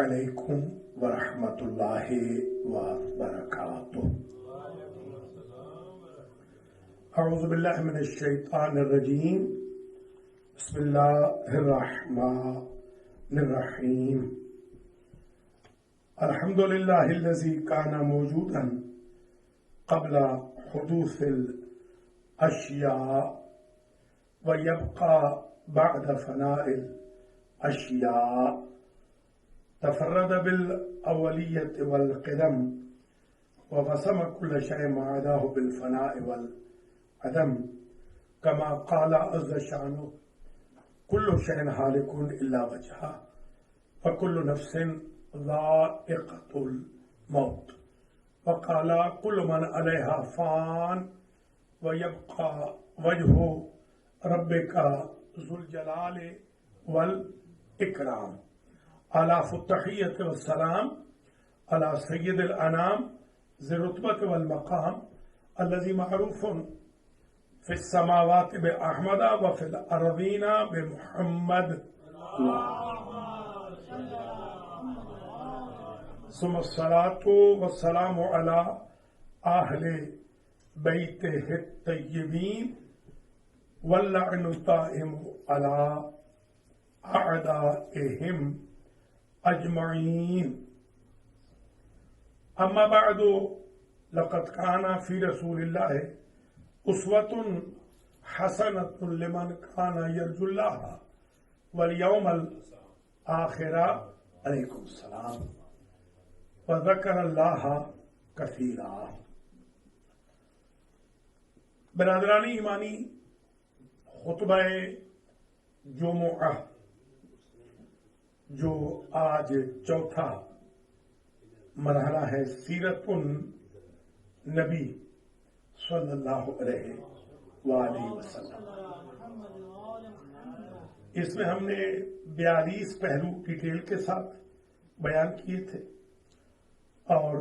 علیکم ورحمۃ اللہ وبرکاتہ۔ اعوذ باللہ من الشیطان الرجیم، بسم اللہ الرحمن الرحیم۔ الحمد للہ الذی کان موجودا قبل حدوث الاشیاء ویبقى بعد فناء الاشیاء، تفرد بالاولیت والقدم وقسم كل شيء ما عداه بالفناء والعدم، كما قال عز شانه كل شيء هالك الا وجهه وكل نفس ذائقة الموت، وقال كل من عليها فان ويبقى وجه ربك ذو الجلال والإكرام۔ آلاف التحیت والسلام على سید الانام ذی الرتبۃ والمقام الذي معروف في السماوات بأحمد وفي الأرضين بمحمد، ثم الصلاة والسلام على أهل بيته الطيبين واللعن الدائم على أعدائهم اجمعین۔ اما بعد، لقد كان في رسول الله اسوة حسنة لمن كان يرجو الله واليوم الآخر علیکم السلام وذكر الله كثيرا۔ برادران ایمانی، خطبہ جمعہ جو آج چوتھا مرحلہ ہے سیرت النبی صلی اللہ علیہ وآلہ وسلم، اس میں ہم نے 42 پہلو ڈیٹیل کے ساتھ بیان کیے تھے، اور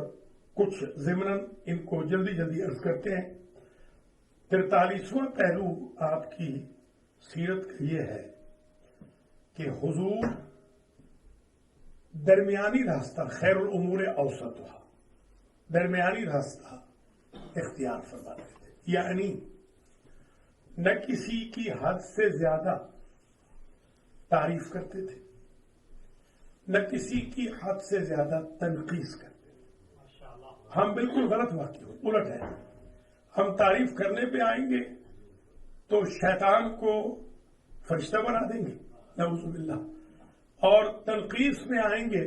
کچھ ضمناً ان کو جلدی جلدی عرض کرتے ہیں۔ 43واں پہلو آپ کی سیرت کا یہ ہے کہ حضور درمیانی راستہ، خیر الامور اوسطها، درمیانی راستہ اختیار فرماتے تھے، یعنی نہ کسی کی حد سے زیادہ تعریف کرتے تھے، نہ کسی کی حد سے زیادہ تنقیص کرتے تھے۔ ہم بالکل غلط واقع ہو، الٹ ہے، ہم تعریف کرنے پہ آئیں گے تو شیطان کو فرشتہ بنا دیں گے نعوذ باللہ، اور تنقیص میں آئیں گے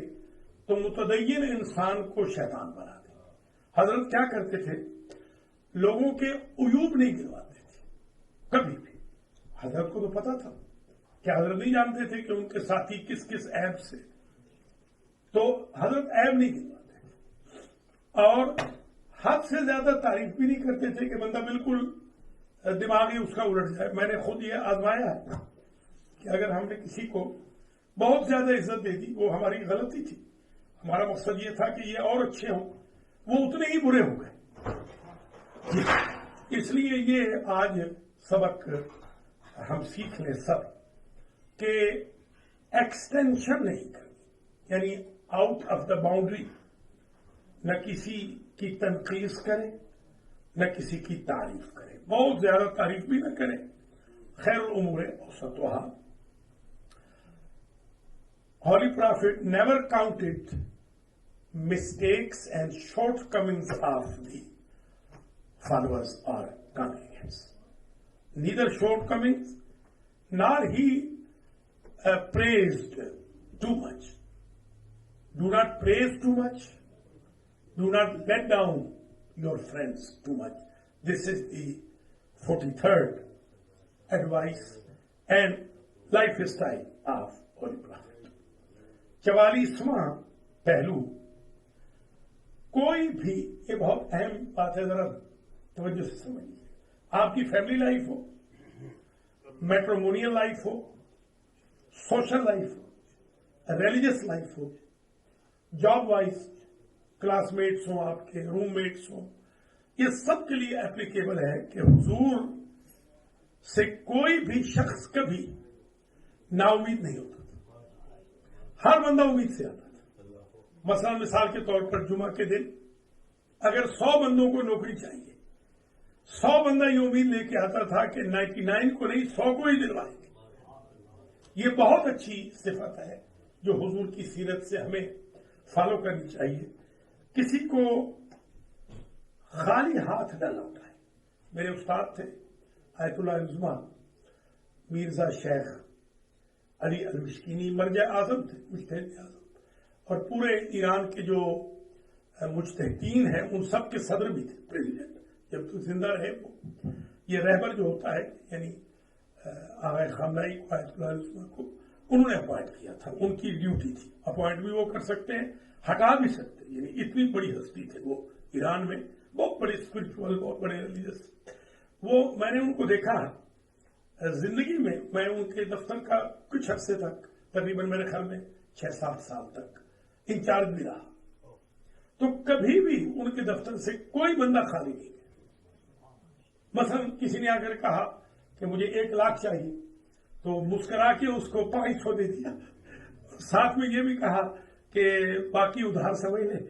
تو متدین انسان کو شیطان بنا دیں۔ حضرت کیا کرتے تھے؟ لوگوں کے عیوب نہیں گنواتے تھے کبھی بھی۔ حضرت کو تو پتا تھا کہ حضرت نہیں جانتے تھے کہ ان کے ساتھی کس کس عیب سے، تو حضرت عیب نہیں گنواتے تھے، اور حد سے زیادہ تعریف بھی نہیں کرتے تھے کہ بندہ بالکل دماغ ہی اس کا الٹ جائے۔ میں نے خود یہ آزمایا ہے کہ اگر ہم نے کسی کو بہت زیادہ عزت دے دی، وہ ہماری غلطی تھی، ہمارا مقصد یہ تھا کہ یہ اور اچھے ہوں، وہ اتنے ہی برے ہو گئے۔ اس لیے یہ آج سبق ہم سیکھ لیں سب کہ ایکسٹینشن نہیں کرنی، یعنی آؤٹ آف دا باؤنڈری، نہ کسی کی تنقیص کریں نہ کسی کی تعریف کریں، بہت زیادہ تعریف بھی نہ کریں۔ خیر الامور اوسطها۔ Holy Prophet never counted mistakes and shortcomings of the followers or congregants. Neither shortcomings nor he praised too much. Do not praise too much. Do not let down your friends too much. This is the 43rd advice and lifestyle of Holy Prophet۔ 44واں پہلو، کوئی بھی، یہ بہت اہم بات ہے، ذرا توجہ سے سمجھیے۔ آپ کی فیملی لائف ہو، میٹرومونیل لائف ہو، سوشل لائف ہو، ریلیجس لائف ہو، جاب وائز کلاس میٹس ہوں، آپ کے روم میٹس ہوں، یہ سب کے لیے اپلیکیبل ہے کہ حضور سے کوئی بھی شخص کبھی نا امید نہیں ہوتا تھا، ہر بندہ امید سے آتا تھا۔ مثلا مثال کے طور پر جمعہ کے دن اگر 100 بندوں کو نوکری چاہیے، 100 بندہ یہ امید لے کے آتا تھا کہ 99 کو نہیں 100 کو ہی دلوائیں گے. یہ بہت اچھی صفت ہے جو حضور کی سیرت سے ہمیں فالو کرنی چاہیے. کسی کو خالی ہاتھ نہ لوٹائے. میرے استاد تھے آیت اللہ العظمہ میرزا شیخ علی المشکینی، مرجع اعظم تھے، مجتہد اعظم، اور پورے ایران کے جو مجتہدین ہیں ان سب کے صدر بھی تھے، پریزیڈنٹ جب تو زندہ رہے. وہ یہ رہبر جو ہوتا ہے یعنی آغا خامنائی کو، آیت اللہ العظمہ کو انہوں نے اپوائنٹ کیا تھا. ان کی ڈیوٹی تھی. اپوائنٹ بھی وہ کر سکتے ہیں، ہٹا بھی سکتے ہیں. یعنی اتنی بڑی ہستی تھے وہ ایران میں، بہت بڑے اسپرچل، بہت بڑے ریلیجس. وہ میں نے ان کو دیکھا زندگی میں. میں ان کے دفتر کا کچھ عرصے تک، تقریباً میرے خیال میں 6-7 سال تک انچارج بھی رہا. تو کبھی بھی ان کے دفتر سے کوئی بندہ خالی نہیں گیا. مثلا کسی نے آ کر کہا کہ مجھے 1 لاکھ چاہیے تو مسکرا کے اس کو 500 دے دیا. ساتھ میں یہ بھی کہا کہ باقی ادھار سمجھ لیں،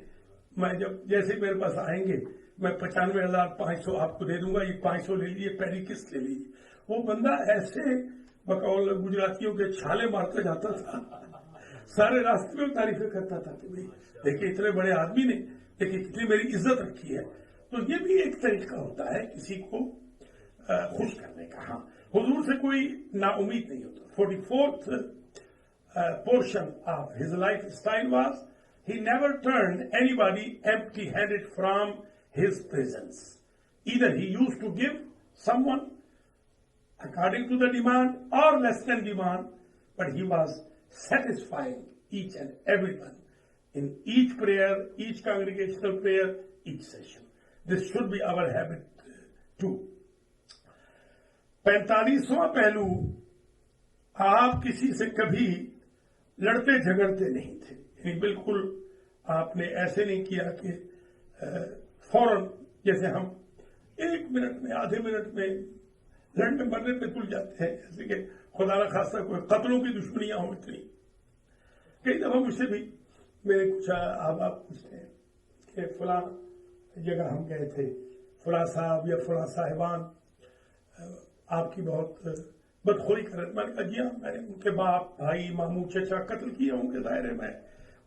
میں جب جیسے میرے پاس آئیں گے میں 95,500 آپ کو دے دوں گا، یہ 500 لے لیجیے، پہلی قسط لے لیجیے. وہ بندہ ایسے بقول گجراتیوں کے چھالے مارتا جاتا تھا، سارے راستے میں تعریفیں کرتا تھا کہ بھائی دیکھیں اتنے بڑے آدمی نے دیکھیں کتنی میری عزت رکھی ہے. تو یہ بھی ایک طریقہ ہوتا ہے کسی کو خوش کرنے کا. ہاں، حضور سے کوئی نا امید نہیں ہوتا. 44th portion of his lifestyle was he never turned anybody empty-handed from his presence. Either he used to give someone according to the demand or less than demand, but he was satisfying each and everyone in each prayer, each congregational prayer, each session. This should be our habit too. 45واں پہلو، آپ کسی سے کبھی لڑتے جھگڑتے نہیں تھے. یعنی بالکل آپ نے ایسے نہیں کیا کہ فوراً جیسے ہم 1 منٹ میں، آدھے منٹ میں لڑنے مرنے پہ تل جاتے ہیں، جیسے کہ خدا نہ خاصہ کوئی قتلوں کی دشمنیاں ہوں اتنی. کئی دفعہ مجھ سے بھی میرے کچھ احباب پوچھتے ہیں کہ فلاں جگہ ہم گئے تھے، فلاں صاحب یا فلاں صاحبان آپ کی بہت بدخوری کر رہے. میں نے کہا جی ہاں، میں نے ان کے باپ، بھائی، ماموں، چچا قتل کیے ہوں گے، ظاہر ہے میں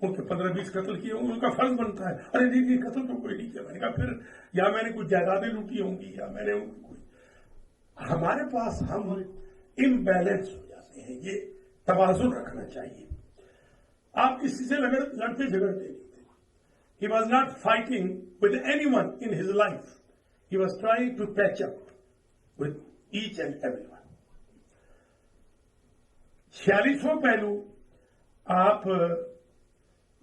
ان کے 15-20 قتل کیے ہوں گے، ان کا فرض بنتا ہے. ارے نہیں قتل تو کوئی نہیں کیا. میں نے کہا پھر یا میں نے کچھ جائیدادیں لوٹی ہوں گی یا میں نے ان کو کوئی. ہمارے پاس ہم امبیلنس ہو جاتے ہیں. یہ توازن رکھنا چاہیے. آپ کسی سے لڑتے جھگڑتے نہیں تھے. He was not fighting with anyone in his life. He was trying to patch up with each and everyone. 46واں پہلو، آپ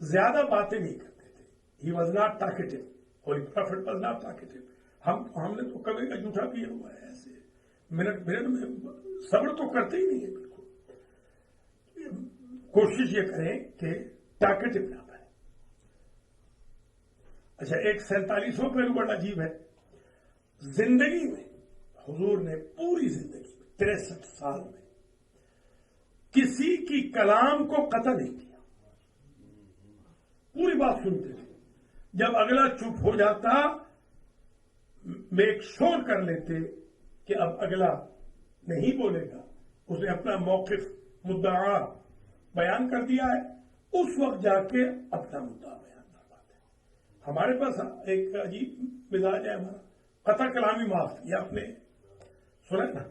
زیادہ باتیں نہیں کرتے تھے. He was not talkative. Holy Prophet was not talkative. ہم نے تو کبھی کا جھوٹا پیا ہوا ہے. ایسے منٹ میں صبر تو کرتے ہی نہیں ہے. بالکل کوشش یہ کریں کہ ٹاکٹیو نہ بنے. اچھا، ایک 47واں پہلو بڑا عجیب ہے. زندگی میں حضور نے پوری زندگی میں 63 سال میں کسی کی کلام کو قطع نہیں کیا. پوری بات سنتے تھے. جب اگلا چپ ہو جاتا میک شور کر لیتے کہ اب اگلا نہیں بولے گا، اس نے اپنا موقف مدعا بیان کر دیا ہے، اس وقت جا کے اپنا مدعا بیان کر پاتے. ہمارے پاس ایک عجیب مزاج ہے ہمارا، قطع کلامی معاف. یہ آپ نے سنا نا،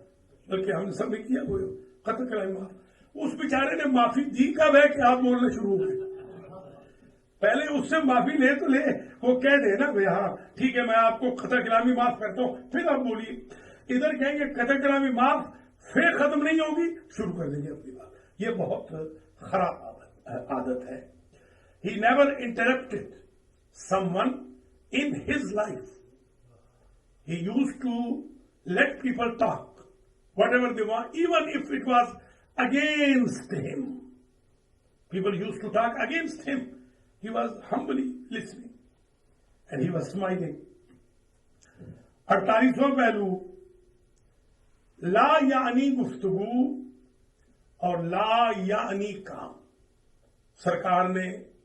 بلکہ ہم نے سب نے کیا وہ قطع کلامی معاف. اس بیچارے نے معافی دی کب ہے کہ آپ بولنا شروع ہو گئے. پہلے اس سے معافی لے تو لے، وہ کہہ دے نا بھائی ہاں ٹھیک ہے میں آپ کو قطع کلامی معاف کرتا ہوں، پھر آپ بولیے. ادھر کہیں گے قطع کلامی معاف، پھر ختم نہیں ہوگی، شروع کر دیں گے اپنی بات. یہ بہت خراب عادت ہے. He never interrupted someone in his life. He used to let people talk whatever they want, even if it was against him. People used to talk against him. He was humbly listening and he was smiling. 48واں پہلو، لا یعنی گفتگو اور لا یعنی کام. سرکار نے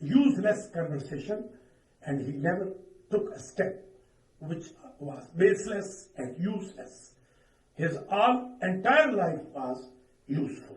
useless conversation and he never took a step which was baseless and useless. His entire life was useful.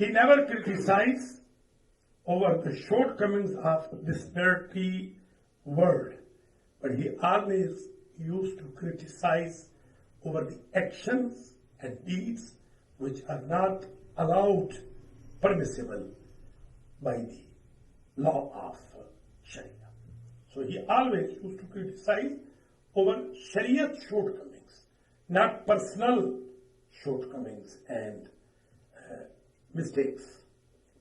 He never criticized over the shortcomings of this dirty world, but he always used to criticize over the actions and deeds which are not allowed, permissible by the law of Sharia. So he always used to criticize over Shariat shortcomings, not personal shortcomings and mistakes.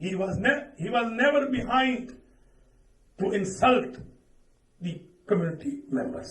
He was never behind to insult the community members.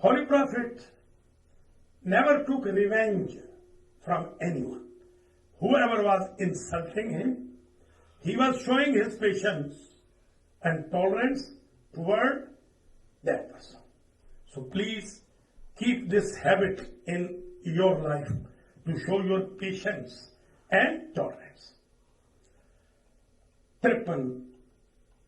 Holy Prophet never took revenge from anyone. Whoever was insulting him, he was showing his patience and tolerance toward that person. So please keep this habit in your life to show your patience and tolerance. 53,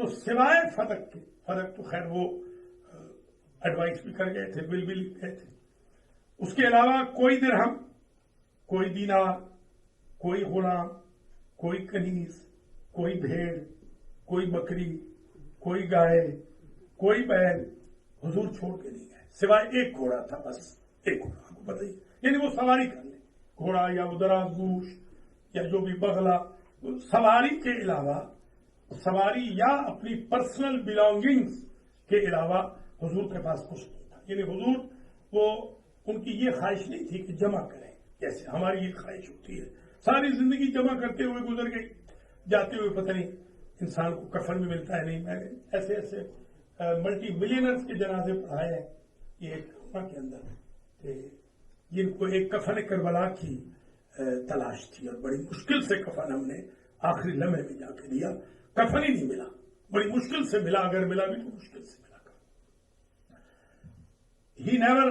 تو سوائے فدق کے، فدق تو خیر وہ advice بھی کر گئے تھے، بل بھی لکھ گئے تھے، اس کے علاوہ کوئی درہم، کوئی دینار، کوئی غلام، کوئی کنیز، کوئی بھیڑ، کوئی بکری، کوئی گائے، کوئی بیل حضور چھوڑ کے نہیں گئے، سوائے ایک گھوڑا تھا، بس ایک گھوڑا، آپ کو بتائیے، یعنی وہ سواری کر لے، گھوڑا یا وہ دراز گوش یا جو بھی بغلہ، سواری کے علاوہ، سواری یا اپنی پرسنل بلانگنگز کے علاوہ حضور کے پاس کچھ نہیں تھا. یعنی حضور وہ ان کی یہ خواہش نہیں تھی کہ جمع کریں، جیسے ہماری یہ خواہش ہوتی ہے ساری زندگی جمع کرتے ہوئے گزر گئی، جاتے ہوئے پتہ نہیں انسان کو کفن بھی ملتا ہے نہیں. میں نے ایسے ایسے ملٹی ملینرز کے جنازے پڑھائے ہیں یہ ایک کے اندر، جن کو ایک کفن کربلا کی تلاش تھی اور بڑی مشکل سے کفن ہم نے آخری لمحے میں جا کے دیا، کفن ہی نہیں ملا، بڑی مشکل سے ملا، اگر ملا بھی تو مشکل سے ملا. He never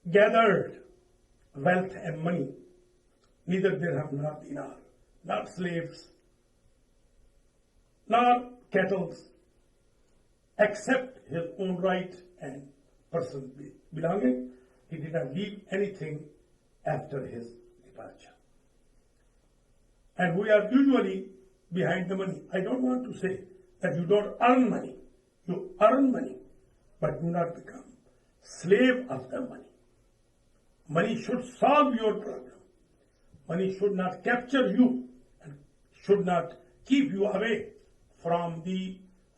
gathered wealth and money, neither dirham nor dinar, nor slaves, nor cattle, except his own right and personal belonging. He did not leave anything after his departure. And we are usually behind the money. I don't want to say that you don't earn money. You earn money, but do not become slave of the money. Money should solve your problem. Money should not capture you and should not keep you away from the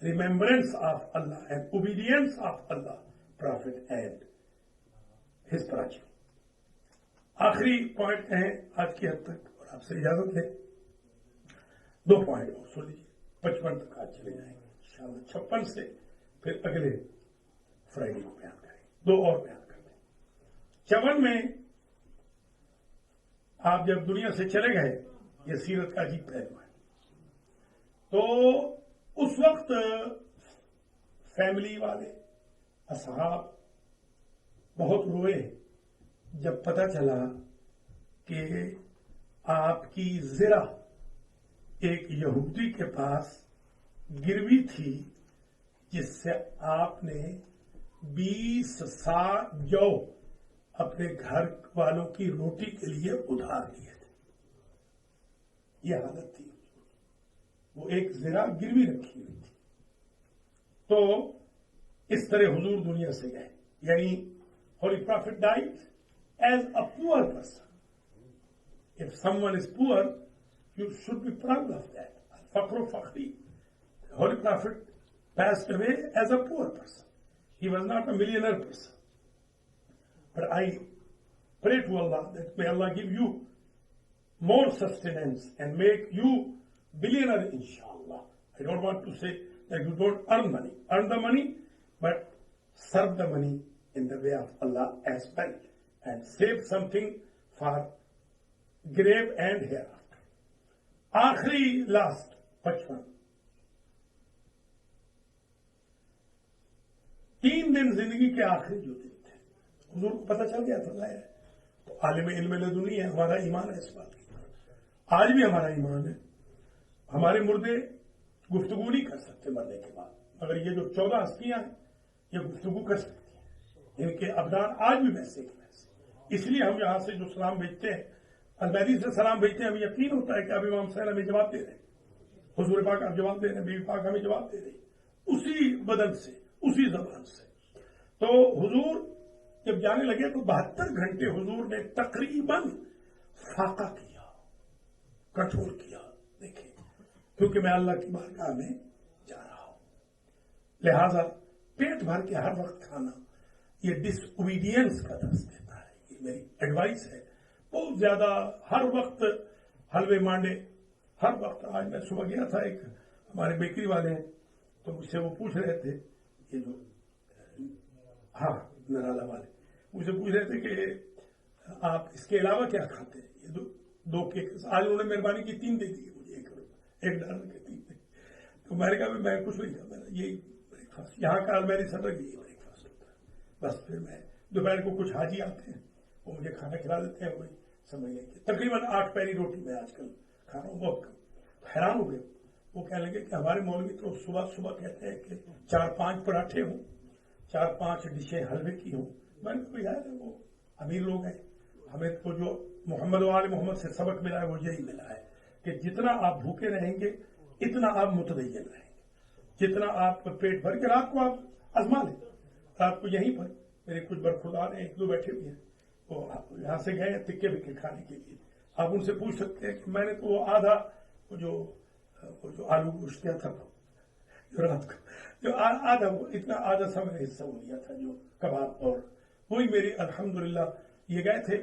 remembrance of Allah and obedience of Allah, Prophet and his progeny. آخری point کہیں آج کی حد تک، اور آپ سے اجازت ہے 2 پوائنٹ اور سن لیجیے، 55 تک آج چلے جائیں گے انشاءاللہ، 56 سے پھر اگلے فرائیڈے کو بیان کریں، 2 اور بیان کر دیں. 54 میں آپ جب دنیا سے چلے گئے، یہ سیرت کا عجیب پہلو ہے، تو اس وقت فیملی والے، اصحاب بہت روئے جب پتہ چلا کہ آپ کی زرہ ایک یہودی کے پاس گروی تھی، جس سے آپ نے 20 سا جو اپنے گھر والوں کی روٹی کے لیے ادھار لیے تھے. یہ حالت تھی، وہ ایک زرہ گروی رکھی ہوئی تھی. تو اس طرح حضور دنیا سے گئے، یعنی Holy Prophet died as a poor person. If someone is poor, you should be proud of that. Al-Faqru Fakhri. The Holy Prophet passed away as a poor person. He was not a millionaire person. But I pray to Allah that may Allah give you more sustenance and make you billionaire, inshallah. I don't want to say that you don't earn money. Earn the money, but serve the money in the way of Allah as well, and save something for grave and hereafter. آخری last 55 3 دن زندگی کے آخری جو دن تھے، حضور کو پتہ چل گیا تھا ظاہر ہے، تو عالم علم لدنی ہے، ہمارا ایمان ہے اس بات کی، آج بھی ہمارا ایمان ہے. ہمارے مردے گفتگو نہیں کر سکتے مرنے کے بعد، مگر یہ جو 14 ہستیاں ہیں یہ گفتگو کر سکتی ہیں، ان کے ابدان آج بھی ویسے کے ویسے. اس لیے ہم یہاں سے جو سلام بھیجتے ہیں، المہدی سے سلام بھیجتے ہیں، ہمیں یقین ہوتا ہے کہ اب امام حسین ہمیں جواب دے رہے ہیں، حضور پاک آپ جواب دے رہے ہیں، بیوی پاک ہمیں جواب دے رہی، اسی بدن سے، اسی زبان سے. تو حضور جب جانے لگے تو 72 گھنٹے حضور نے تقریباً فاقہ کیا، کنٹرول کیا. دیکھیں، کیونکہ میں اللہ کی بارگاہ میں جا رہا ہوں، لہذا پیٹ بھر کے ہر وقت کھانا یہ ڈس اوبیڈینس کا درس دیتا ہے. یہ میری ایڈوائس ہے. بہت زیادہ ہر وقت حلوے مانڈے، ہر وقت. آج میں صبح گیا تھا، ایک ہمارے بیکری والے ہیں، تو مجھ سے وہ پوچھ رہے تھے، یہ جو نرالا والے مجھ سے پوچھ رہے تھے کہ آپ اس کے علاوہ کیا کھاتے ہیں. یہ 2 کیک آج انہوں نے مہربانی کی 3 دے دی مجھے، $1 کے 3 دے. تو میں نے کہا میں کچھ نہیں کھا، یہی بریک فاسٹ یہاں کا میری سفر یہی بریک فاسٹ ہوتا ہے. بس پھر میں دوپہر کو کچھ حاجی آتے ہیں، وہ مجھے کھانا کھلا دیتے ہیں، وہی سمجھ لیں کہ تقریباً 8 پیری روٹی میں آج کل کھا رہا ہوں. بہت کم، حیران ہو گئے. وہ کہنے لگے کہ ہمارے مولوی تو صبح صبح کہتے ہیں کہ 4-5 پراٹھے ہوں، 4-5 ڈشیں حلوے کی ہوں. میں نے کہا یار وہ امیر لوگ ہیں، ہمیں تو جو محمد و آل محمد سے سبق ملا ہے وہ یہی ملا ہے کہ جتنا آپ بھوکے رہیں گے اتنا آپ متدین رہیں گے، جتنا آپ پیٹ بھر کے رات کو آپ آزما لیں. رات کو یہیں پر میرے کچھ برخودار ہیں، 1-2 بیٹھے ہوئے ہیں، وہ یہاں سے گئے تکے بکے کھانے کے لیے. آپ ان سے پوچھ سکتے ہیں کہ میں نے تو وہ آدھا وہ جو آلو گوشت کیا تھا جو رات کو جو آدھا وہ اتنا آدھا سا میرا حصہ ہو گیا تھا جو کباب، اور وہی میری الحمدللہ یہ گئے تھے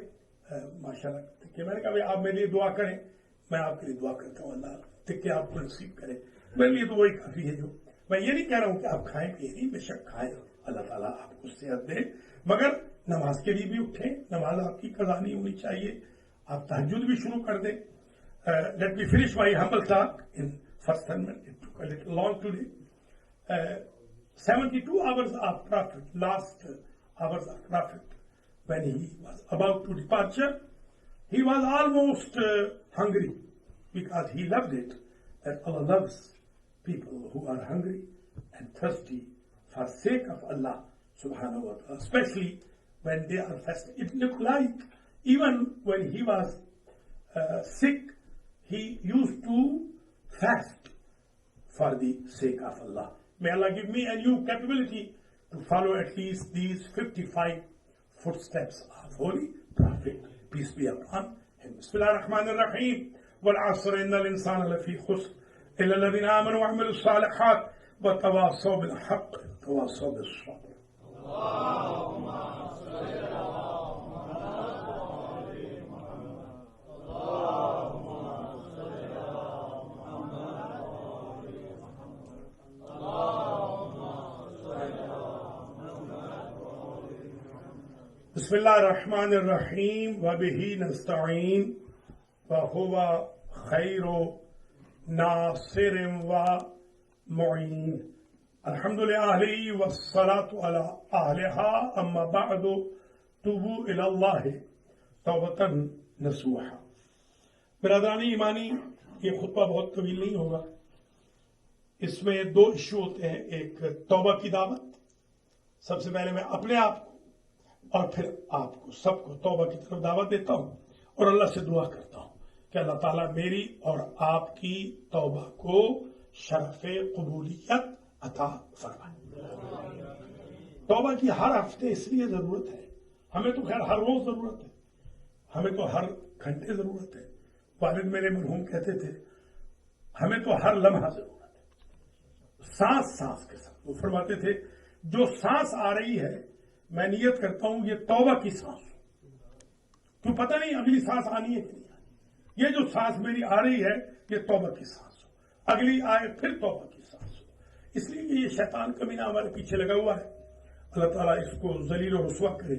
ماشاء اللہ تکے. میں نے کہا بھائی آپ میرے لیے دعا کریں، میں آپ کے لیے دعا کرتا ہوں اللہ تکے آپ کو نصیب کرے. میرے لیے تو وہی کافی ہے. جو میں یہ نہیں کہہ رہا ہوں کہ آپ کھائیں پیے نہیں، بے شک کھائیں، اللہ تعالیٰ آپ کو صحت دے، مگر نماز کے لیے بھی اٹھیں. نماز آپ کی قضا نہیں ہونی چاہیے. آپ تہجد بھی شروع کر دیں. Let me finish my humble talk in first 10 minutes. It took a little long today. 72 hours of Prophet, last hours of Prophet, when he was about to departure, he was almost hungry, because he loved it, that Allah loves people who are hungry and thirsty for sake of Allah subhanahu wa ta'ala, especially when they are fasting. It looked like even when he was sick, he used to fast for the sake of Allah. May Allah give me and you capability to follow at least these 55 footsteps of Holy Prophet. Peace be upon him. Bismillah ar-Rahman ar-Rahim. وَالْعَصْرِ إِنَّ الْإِنسَانَ لَفِي خُسْرٍ إِلَّا الَّذِينَ آمَنُوا وَعَمِلُوا الصَّالِحَاتِ وَتَوَاصَوْا بِالْحَقِّ وَتَوَاصَوْا بِالصَّبْرِ. بسم اللہ الرحمن الرحیم وبہ نستعین وہو خیر ناصر و معین. الحمد للہ والصلاة علی اہلہا اما بعد توبوا الی اللہ توبۃ نصوحا. برادران ایمانی، یہ خطبہ بہت طویل نہیں ہوگا. اس میں 2 ایشو ہوتے ہیں. ایک توبہ کی دعوت، سب سے پہلے میں اپنے آپ کو اور پھر آپ کو سب کو توبہ کی طرف دعوت دیتا ہوں اور اللہ سے دعا کرتا ہوں کہ اللہ تعالیٰ میری اور آپ کی توبہ کو شرف قبولیت عطا فرمائے. توبہ کی ہر ہفتے اس لیے ضرورت ہے، ہمیں تو خیر ہر روز ضرورت ہے، ہمیں تو ہر گھنٹے ضرورت ہے. والد میرے مرحوم کہتے تھے ہمیں تو ہر لمحہ ضرورت ہے، سانس سانس کے ساتھ. وہ فرماتے تھے جو سانس آ رہی ہے میں نیت کرتا ہوں یہ توبہ کی سانس ہو، تو پتہ نہیں اگلی سانس آنی ہے کہ نہیں آنی. یہ جو سانس میری آ رہی ہے یہ توبہ کی سانس ہو، اگلی آئے پھر توبہ کی سانس ہو. اس لیے کہ یہ شیطان کمینہ ہمارے پیچھے لگا ہوا ہے. اللہ تعالیٰ اس کو ذلیل و رسوا کرے.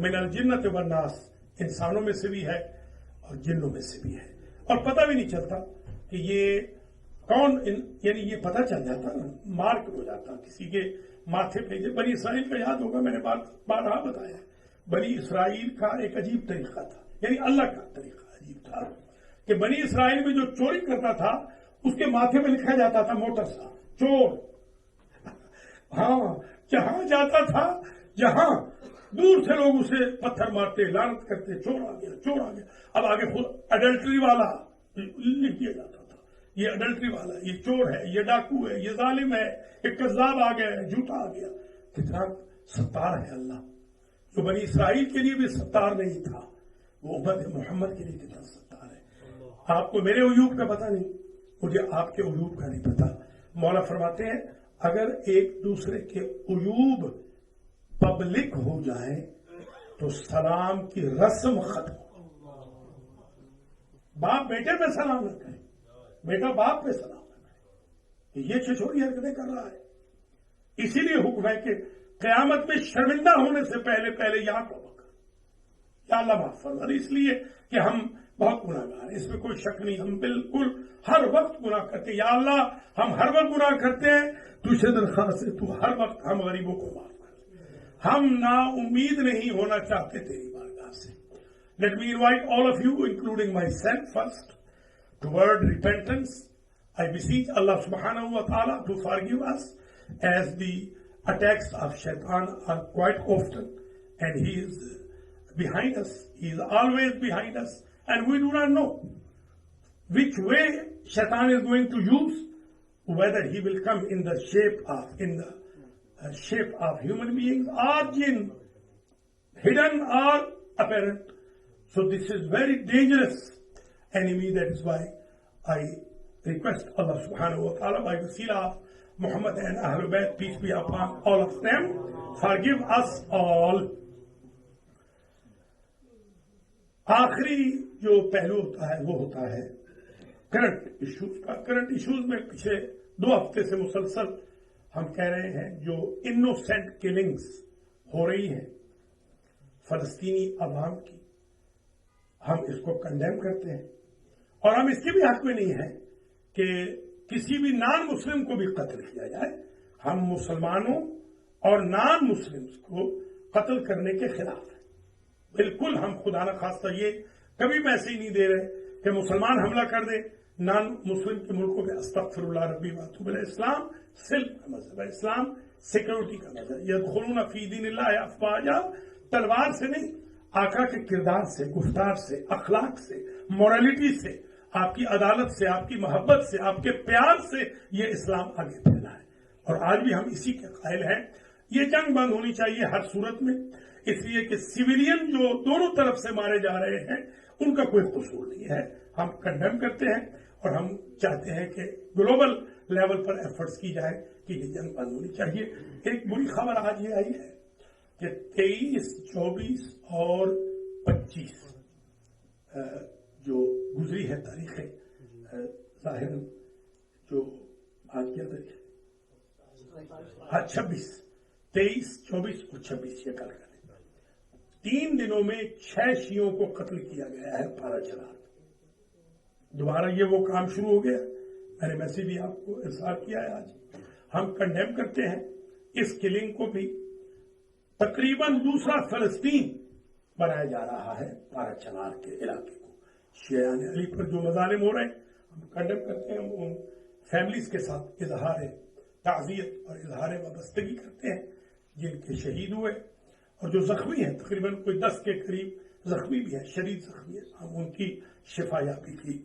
من الجنت والناس، انسانوں میں سے بھی ہے اور جنوں میں سے بھی ہے، اور پتہ بھی نہیں چلتا کہ یہ کون، یعنی یہ پتہ چل جاتا نا، مارک ہو جاتا کسی کے ماتھے پہ. بنی اسرائیل کا یاد ہوگا، میں نے بارہا بتایا، بنی اسرائیل کا ایک عجیب طریقہ تھا، یعنی اللہ کا طریقہ عجیب تھا کہ بنی اسرائیل میں جو چوری کرتا تھا اس کے ماتھے پہ لکھا جاتا تھا موٹا سا چور. ہاں، جہاں جاتا تھا، جہاں دور سے لوگ اسے پتھر مارتے، لعنت کرتے، چور آ گیا، چور آ گیا. اب آگے خود اڈلٹری والا لکھ دیا جاتا تھا، یہ اڈلٹری والا، یہ چور ہے، یہ ڈاکو ہے، یہ ظالم ہے، ایک کذاب آ گیا ہے، جھوٹا آ گیا. کتنا ستار ہے اللہ. جو بنی اسرائیل کے لیے بھی ستار نہیں تھا، وہ امت محمد کے لیے کتنا ستار ہے. آپ کو میرے عیوب کا پتہ نہیں، مجھے آپ کے عیوب کا نہیں پتہ. مولا فرماتے ہیں اگر ایک دوسرے کے عیوب پبلک ہو جائے تو سلام کی رسم ختم ہو. باپ بیٹے پہ سلام نہ کرے، بیٹا باپ پہ سلام نہ کرے، یہ چھچوری حرکتیں کر رہا ہے. اسی لیے حکم ہے کہ قیامت میں شرمندہ ہونے سے پہلے پہلے یا توبہ کر، یا اللہ معاف فرما. اس لیے کہ ہم بہت گناہگار ہیں، اس میں کوئی شک نہیں. ہم بالکل ہر وقت گناہ کرتے ہیں. یا اللہ ہم ہر وقت گناہ کرتے ہیں، تجھ سے درخواست ہے تو ہر وقت ہم غریبوں کو معاف کر. ہم نا امید نہیں ہونا چاہتے تیری بارگاہ سے. Let me invite all of you, including myself first, toward repentance. I beseech Allah subhanahu wa ta'ala to forgive us, as the attacks of shaitan are quite often, and he is behind us. He is always behind us, and we do not know which way shaitan is going to use, whether he will come in the shape of human beings or jinn, hidden or apparent. So this is very dangerous enemy. That is why I request Allah subhanahu wa ta'ala, by wasila of Muhammad and Ahlul Bayt, peace be upon all of them, forgive us all. آخری جو پہلو ہوتا ہے وہ ہوتا ہے current issues کا. Current issues میں پچھلے 2 ہفتے سے مسلسل ہم کہہ رہے ہیں جو انوسینٹ کلنگز ہو رہی ہیں فلسطینی عوام کی، ہم اس کو کنڈیم کرتے ہیں، اور ہم اس کے بھی حق میں نہیں ہیں کہ کسی بھی نان مسلم کو بھی قتل کیا جائے. ہم مسلمانوں اور نان مسلمز کو قتل کرنے کے خلاف ہیں. بالکل ہم خدا نہ خواستہ یہ کبھی میسج نہیں دے رہے کہ مسلمان حملہ کر دے نان مسلم کے ملکوں میں. استغفر اللہ ربی واتوب الیہ. اسلام سلم کا مذہب ہے، اسلام سیکورٹی کا مذہب ہے. یدخلون فی دین اللہ افواجا، تلوار سے نہیں، آقا کے کردار سے، گفتار سے، اخلاق سے، مورالٹی سے، آپ کی عدالت سے، آپ کی محبت سے، آپ کے پیار سے یہ اسلام آگے پھیلا ہے. اور آج بھی ہم اسی کے قائل ہیں. یہ جنگ بند ہونی چاہیے ہر صورت میں، اس لیے کہ سویلین جو دونوں طرف سے مارے جا رہے ہیں ان کا کوئی قصور نہیں ہے. ہم کنڈیم کرتے ہیں اور ہم چاہتے ہیں کہ گلوبل لیول پر ایفرٹس کی جائے کہ یہ جنگ بند ہونی چاہیے. ایک بری خبر آج یہ آئی ہے کہ 23، 24 اور 25 جو گزری ہے تاریخیں، ظاہر جو آج کیا تاریخ، 26، 23، 24 اور 26 یہ کل کریں. 3 دنوں میں 6 شیعوں کو قتل کیا گیا ہے پارا چنار. دوبارہ یہ وہ کام شروع ہو گیا. میں نے میسج بھی آپ کو ارسال کیا ہے. آج ہم کنڈیم کرتے ہیں اس کلنگ کو بھی. تقریباً دوسرا فلسطین بنایا جا رہا ہے پارا چنار کے علاقے کو. شیعان علی پر جو مظالم ہو رہے ہیں ہم کنڈیم کرتے ہیں. ان فیملیز کے ساتھ اظہار تعزیت اور اظہار وابستگی کرتے ہیں جن کے شہید ہوئے اور جو زخمی ہیں. تقریباً کوئی 10 کے قریب زخمی بھی ہیں، شدید زخمی ہیں. ہم ان کی شفا یابی کی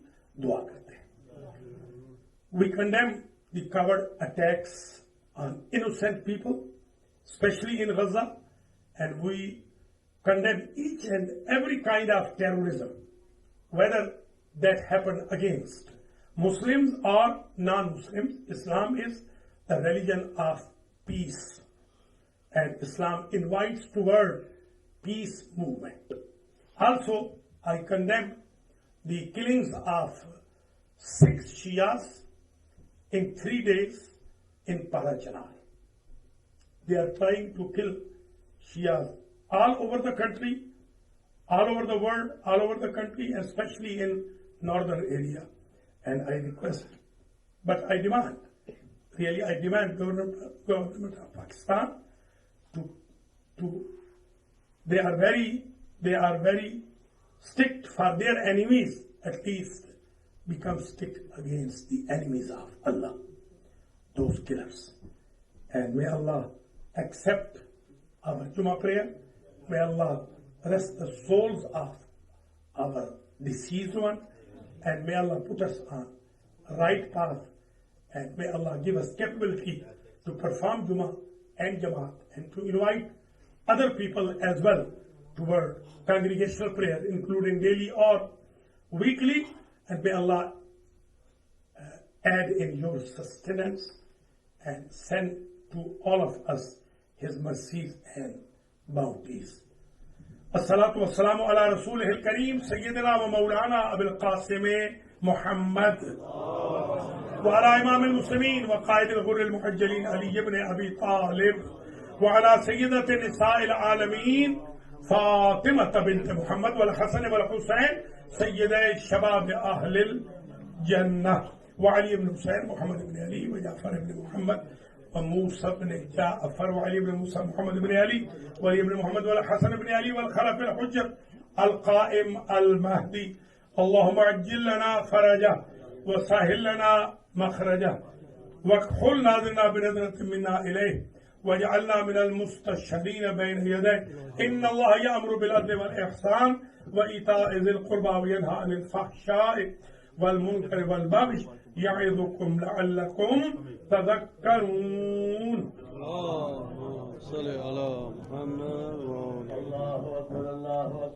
دعا کرتے ہیں. We condemn the coward attacks on innocent people, especially in Gaza, and we condemn each and every kind of terrorism, whether that happened against Muslims or non-Muslims. Islam is the religion of peace, and Islam invites toward peace movement. Also, I condemn the killings of 6 Shias in 3 days in Parachanar. They are trying to kill Shias all over the country, all over the world, all over the country, especially in northern area. And I request, but I demand, really I demand government of Pakistan they are very strict for their enemies, at least become strict against the enemies of Allah, those killers. And may Allah accept our Jummah prayer. May Allah rest the souls of our deceased one, and may Allah put us on right path, and may Allah give us capability to perform Jummah and Jamaat, and to invite other people as well toward congregational prayer, including daily or weekly. And may Allah add in your sustenance and send to all of us His mercies and bounties. As-salatu was-salamu ala Rasulih al-Kareem Sayyidina wa Mawlana Abil Qasim Muhammad wa ala Imam al-Muslimin wa Qaid al-Ghurr al-Muhajjalin Ali ibn Abi Talib wa ala Sayyidati Nisa'i al-Alameen Fatimah bint Muhammad wal Hasan wal Husayn سيدي شباب أهل الجنة وعلي بن حسين محمد بن علي وجعفر بن محمد وموسى بن جعفر وعلي بن موسى محمد بن علي وعلي بن محمد والحسن بن علي والخلف الحجة القائم المهدي. اللهم عجل لنا فرجه وسهل لنا مخرجه واكحل ناظرنا بنظرة منا إليه وجعلنا من المستشهدين بين يديه إن الله يأمر بالعدل والإحسان وإيتاء ذي القربى وينهى عن الفحشاء والمنكر والبغي يعظكم لعلكم تذكرون